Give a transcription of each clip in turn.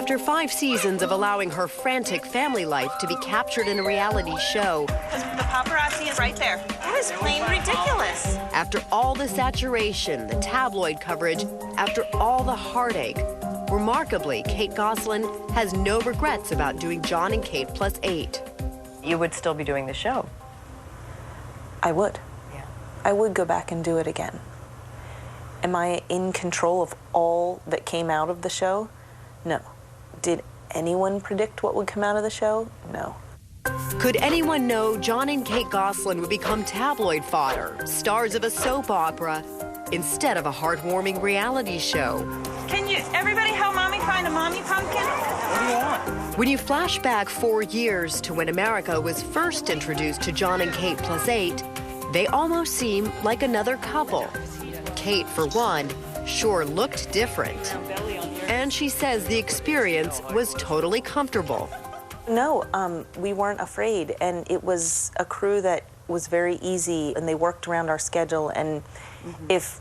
After 5 seasons of allowing her frantic family life to be captured in a reality show, because the paparazzi is right there. It is plain ridiculous. after all the saturation, the tabloid coverage, after all the heartache, remarkably, Kate Gosselin has no regrets about doing John and Kate +8. You would still be doing the show? I would. Yeah. I would go back and do it again. Am I in control of all that came out of the show? No. Did anyone predict what would come out of the show? No. Could anyone know John and Kate Gosselin would become tabloid fodder, stars of a soap opera, instead of a heartwarming reality show? Can you, everybody help Mommy find a mommy pumpkin? What do you want? When you flash back 4 years to when America was first introduced to John and Kate +8, they almost seem like another couple. Kate, for one, sure looked different. And she says the experience was totally comfortable. No, we weren't afraid, and it was a crew that was very easy, and they worked around our schedule, and if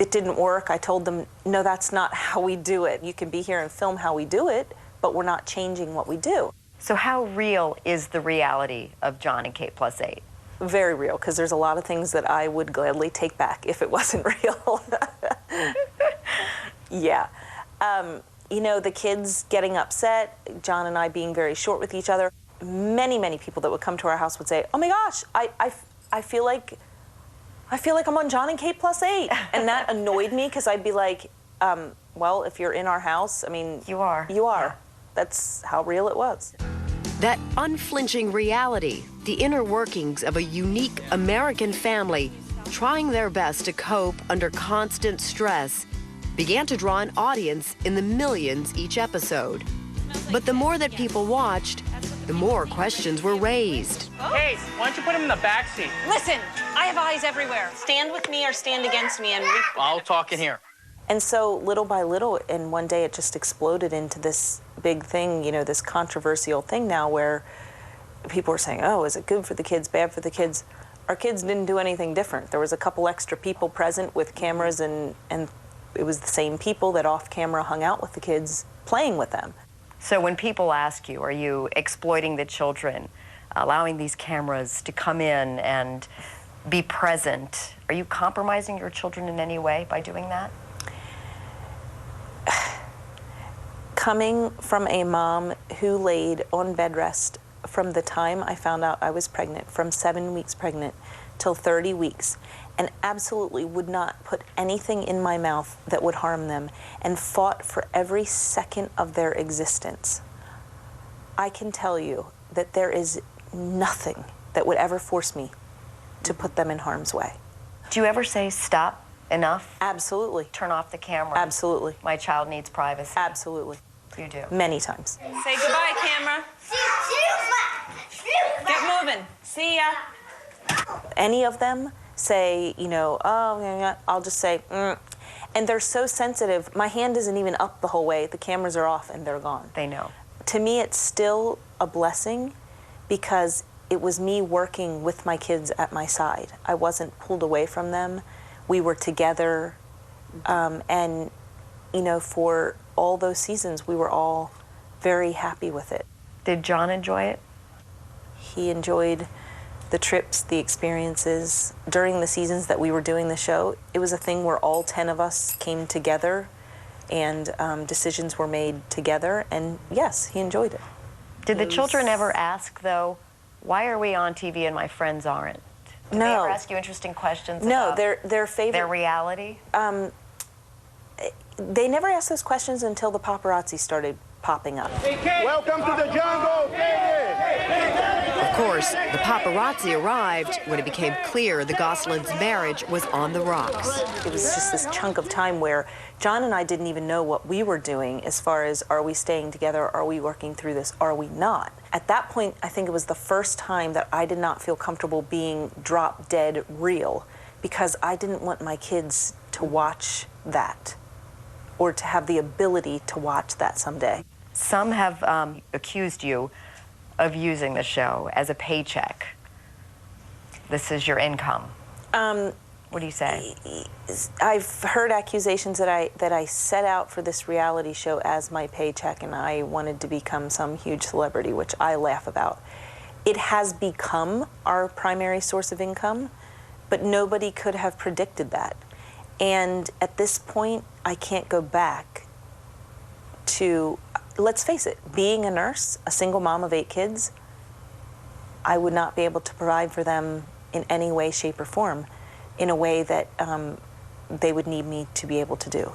it didn't work, I told them, no, that's not how we do it. You can be here and film how we do it, but we're not changing what we do. So how real is the reality of John and Kate +8? Very real, because there's a lot of things that I would gladly take back if it wasn't real. Yeah. You know, the kids getting upset, John and I being very short with each other. Many, many people that would come to our house would say, oh my gosh, I feel like I'm on John and Kate +8. And that annoyed me, because I'd be like, well, if you're in our house, I mean... You are. You are. Yeah. That's how real it was. That unflinching reality, the inner workings of a unique American family trying their best to cope under constant stress, began to draw an audience in the millions each episode. But the more that people watched, the more questions were raised. Hey, why don't you put him in the back seat? Listen, I have eyes everywhere. Stand with me or stand against me, and I'll talk in here. And so little by little, and one day it just exploded into this big thing, you know, this controversial thing now where people were saying, oh, is it good for the kids, bad for the kids? Our kids didn't do anything different. There was a couple extra people present with cameras, and it was the same people that off camera hung out with the kids, playing with them. So when people ask you, are you exploiting the children, allowing these cameras to come in and be present, are you compromising your children in any way by doing that? Coming from a mom who laid on bed rest from the time I found out I was pregnant, from 7 weeks pregnant till 30 weeks, and absolutely would not put anything in my mouth that would harm them, and fought for every second of their existence, I can tell you that there is nothing that would ever force me to put them in harm's way. Do you ever say, stop, enough? Absolutely. Turn off the camera. Absolutely. My child needs privacy. Absolutely. You do. Many times. say goodbye, camera. Get moving. See ya. Any of them say, you know, oh, I'll just say, and they're so sensitive. My hand isn't even up the whole way. The cameras are off and they're gone. They know. To me, it's still a blessing, because it was me working with my kids at my side. I wasn't pulled away from them. We were together, and, you know, for all those seasons, we were all very happy with it. Did John enjoy it? He enjoyed the trips, the experiences. During the seasons that we were doing the show, it was a thing where all 10 of us came together and decisions were made together, and yes, he enjoyed it. Did the children ever ask, though, why are we on TV and my friends aren't? Did No. they ever ask you interesting questions No, about their favorite... their reality? They never asked those questions until the paparazzi started popping up. Welcome to the jungle, Of course, the paparazzi arrived when it became clear the Goslins' marriage was on the rocks. It was just this chunk of time where John and I didn't even know what we were doing as far as, are we staying together, are we working through this, are we not? At that point, I think it was the first time that I did not feel comfortable being drop dead real, because I didn't want my kids to watch that, or to have the ability to watch that someday. Some have accused you of using the show as a paycheck. This is your income. What do you say? I've heard accusations that I set out for this reality show as my paycheck and I wanted to become some huge celebrity, which I laugh about. It has become our primary source of income, but nobody could have predicted that. And at this point, I can't go back to, let's face it, being a nurse, a single mom of 8 kids, I would not be able to provide for them in any way, shape, or form in a way that they would need me to be able to do.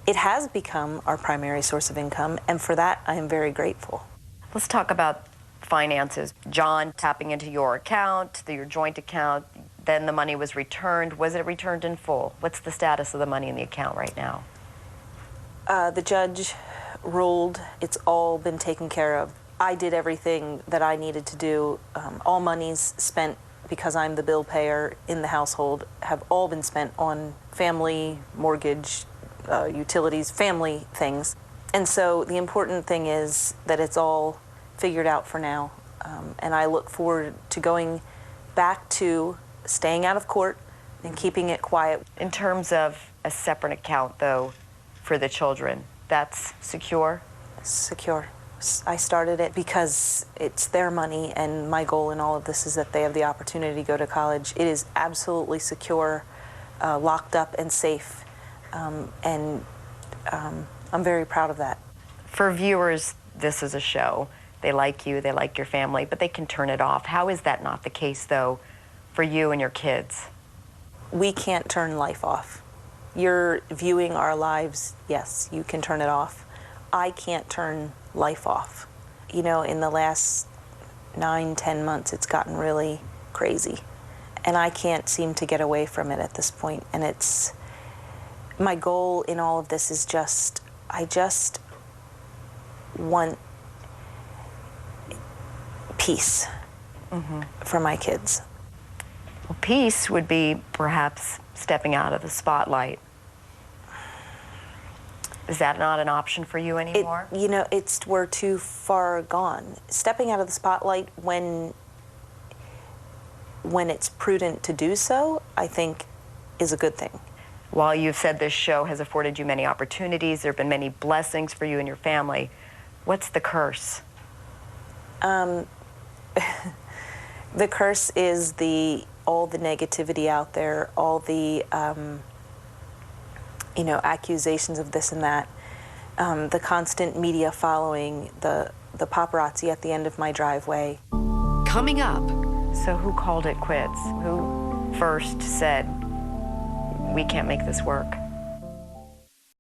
It has become our primary source of income, and for that, I am very grateful. Let's talk about finances. John tapping into your account, your joint account, then the money was returned. Was it returned in full? What's the status of the money in the account right now? The judge ruled it's all been taken care of. I did everything that I needed to do. All monies spent because I'm the bill payer in the household have all been spent on family, mortgage, utilities, family things. And so the important thing is that it's all figured out for now. And I look forward to going back to staying out of court and keeping it quiet. In terms of a separate account, though, for the children, that's secure? Secure. I started it because it's their money, and my goal in all of this is that they have the opportunity to go to college. It is absolutely secure, locked up and safe, and I'm very proud of that. For viewers, this is a show. They like you, they like your family, but they can turn it off. How is that not the case, though, for you and your kids? We can't turn life off. You're viewing our lives, yes, you can turn it off. I can't turn life off. You know, in the last 9-10 months, it's gotten really crazy. And I can't seem to get away from it at this point. And it's, my goal in all of this is just, I just want peace for my kids. Well, peace would be perhaps stepping out of the spotlight. Is that not an option for you anymore? You know, we're too far gone. Stepping out of the spotlight when it's prudent to do so, I think, is a good thing. While you've said this show has afforded you many opportunities, there have been many blessings for you and your family, what's the curse? The curse is all the negativity out there, all the you know, accusations of this and that, the constant media following, the paparazzi at the end of my driveway. Coming up. So who called it quits? Who first said, we can't make this work?